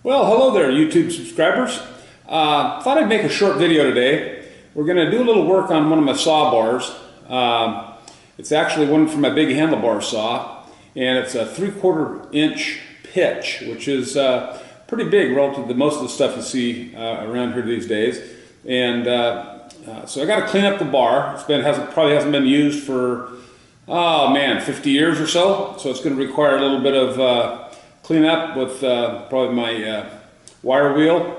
Well, hello there, YouTube subscribers. Thought I'd make a short video today. We're going to do a little work on one of my saw bars. It's actually one from my big handlebar saw, and it's a 3/4 inch pitch, which is pretty big relative to most of the stuff you see around here these days. And so I got to clean up the bar. Probably hasn't been used for 50 years or so. So it's going to require a little bit of clean up with probably my wire wheel.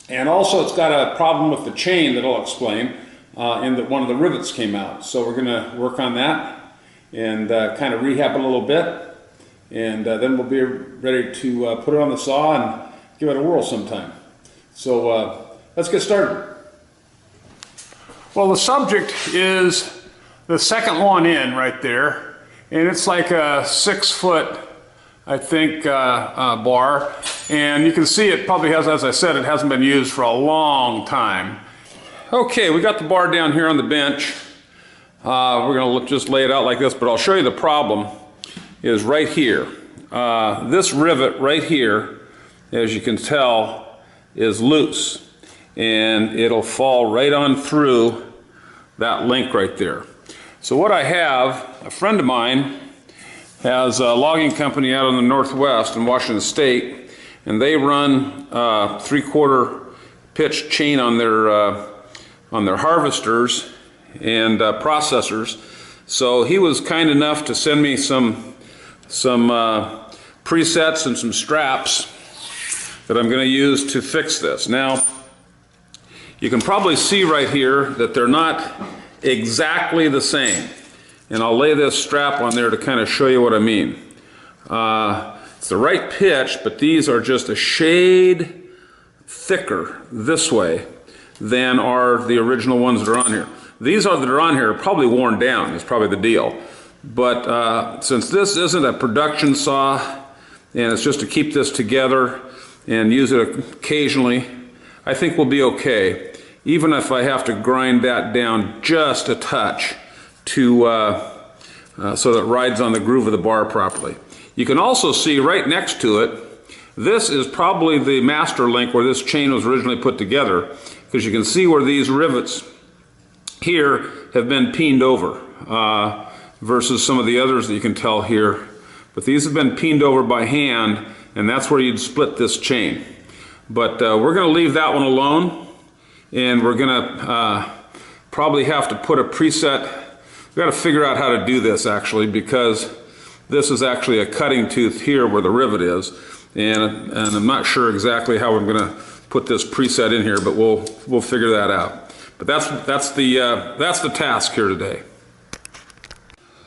And also it's got a problem with the chain that I'll explain, in that one of the rivets came out. So we're going to work on that and kind of rehab it a little bit. And then we'll be ready to put it on the saw and give it a whirl sometime. So let's get started. Well, the subject is the second one in right there. And it's like a 6-foot, I think, bar, and you can see it probably has, as I said, it hasn't been used for a long time. Okay, we got the bar down here on the bench. We're going to just lay it out like this, but I'll show you the problem is right here. This rivet right here, as you can tell, is loose, and it'll fall right on through that link right there. So what I have, a friend of mine has a logging company out in the Northwest in Washington State, and they run 3/4 pitch chain on their harvesters and processors. So he was kind enough to send me some presets and some straps that I'm going to use to fix this. Now, you can probably see right here that they're not exactly the same. And I'll lay this strap on there to kind of show you what I mean. It's the right pitch, but these are just a shade thicker this way than are the original ones that are on here. These that are on here are probably worn down, is probably the deal. But since this isn't a production saw, and it's just to keep this together and use it occasionally, I think we'll be okay. Even if I have to grind that down just a touch to so that it rides on the groove of the bar properly. You can also see right next to it, this is probably the master link where this chain was originally put together, because you can see where these rivets here have been peened over versus some of the others that you can tell here. But these have been peened over by hand, and that's where you'd split this chain. But we're going to leave that one alone, and we're going to probably have to put a preset. We've got to figure out how to do this actually, because this is actually a cutting tooth here where the rivet is, and I'm not sure exactly how I'm going to put this preset in here, but we'll figure that out. But that's the task here today.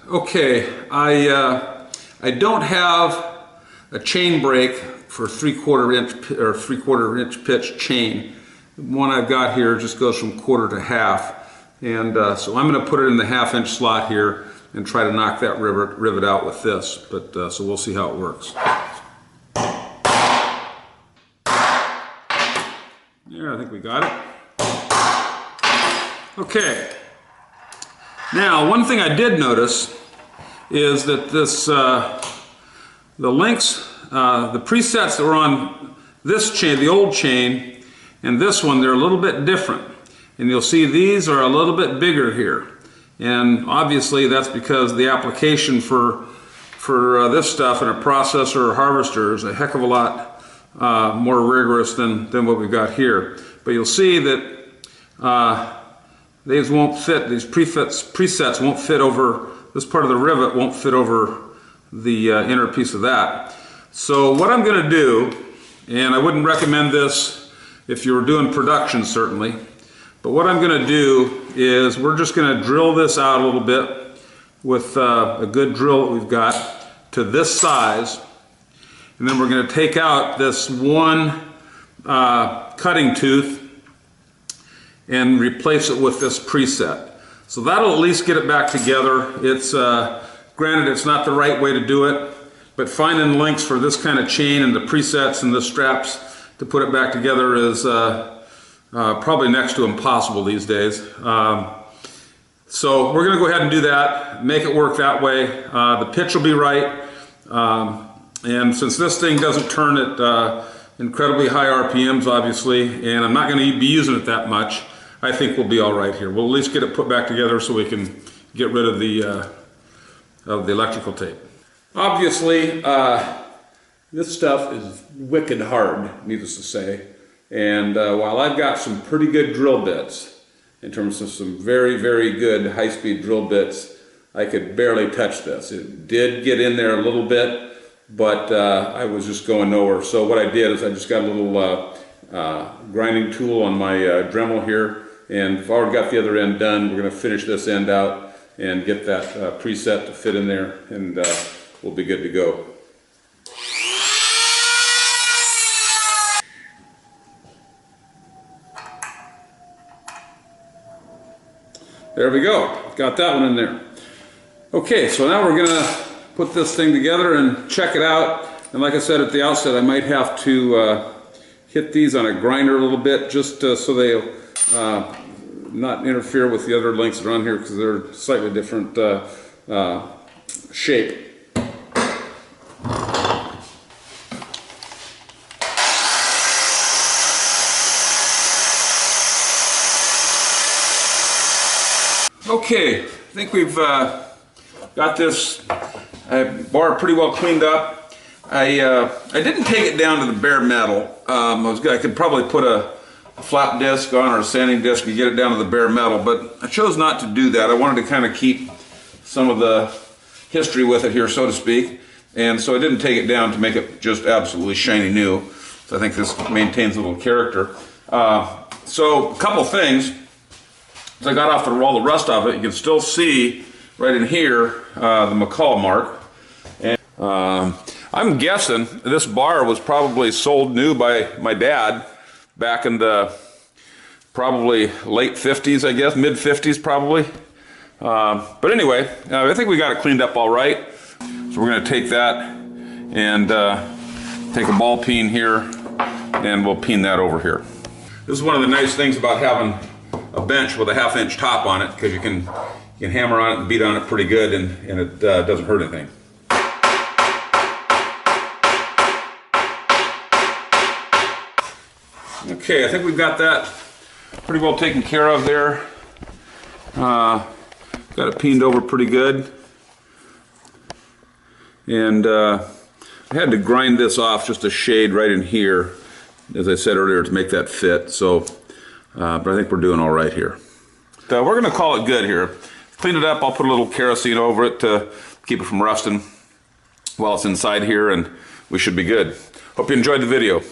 Okay, I don't have a chain brake for 3/4 inch or 3/4 inch pitch chain. The one I've got here just goes from 1/4 to 1/2. And so I'm going to put it in the 1/2 inch slot here and try to knock that rivet out with this. But so we'll see how it works. There, I think we got it. Okay. Now, one thing I did notice is that this the links, the presets that were on this chain, the old chain, and this one, they're a little bit different. And you'll see these are a little bit bigger here. And obviously that's because the application for this stuff in a processor or harvester is a heck of a lot more rigorous than what we've got here. But you'll see that these won't fit, these presets won't fit over, this part of the rivet won't fit over the inner piece of that. So what I'm going to do, and I wouldn't recommend this if you were doing production certainly, but what I'm going to do is we're just going to drill this out a little bit with a good drill that we've got to this size, and then we're going to take out this one cutting tooth and replace it with this preset. So that'll at least get it back together. It's granted, it's not the right way to do it, but finding links for this kind of chain and the presets and the straps to put it back together is probably next to impossible these days. So we're going to go ahead and do that, make it work that way. The pitch will be right, and since this thing doesn't turn at incredibly high RPMs, obviously, and I'm not going to be using it that much. I think we'll be all right here. We'll at least get it put back together so we can get rid of the electrical tape. Obviously, this stuff is wicked hard, needless to say. And while I've got some pretty good drill bits, in terms of some very, very good high-speed drill bits, I could barely touch this. It did get in there a little bit, but I was just going nowhere. So what I did is I just got a little grinding tool on my Dremel here, and I've already got the other end done. We're going to finish this end out and get that preset to fit in there, and we'll be good to go. There we go. Got that one in there. Okay, so now we're gonna put this thing together and check it out. And like I said at the outset, I might have to hit these on a grinder a little bit just so they'll not interfere with the other links that are on here, because they're slightly different shape. Okay, I think we've got this bar pretty well cleaned up. I didn't take it down to the bare metal. I could probably put a flap disc on or a sanding disc and get it down to the bare metal, but I chose not to do that. I wanted to kind of keep some of the history with it here, so to speak, and so I didn't take it down to make it just absolutely shiny new. So I think this maintains a little character. So a couple things. As I got off to roll the rust off it, you can still see right in here the McCulloch mark. And I'm guessing this bar was probably sold new by my dad back in the probably late 50s, I guess, mid 50s probably. But anyway, I think we got it cleaned up all right. So we're going to take that and take a ball peen here, and we'll peen that over here. This is one of the nice things about having a bench with a 1/2-inch top on it, because you can hammer on it and beat on it pretty good, and it doesn't hurt anything. Okay, I think we've got that pretty well taken care of there. Got it peened over pretty good, and I had to grind this off just a shade right in here, as I said earlier, to make that fit. So but I think we're doing all right here. We're going to call it good here. Clean it up. I'll put a little kerosene over it to keep it from rusting while it's inside here, and we should be good. Hope you enjoyed the video.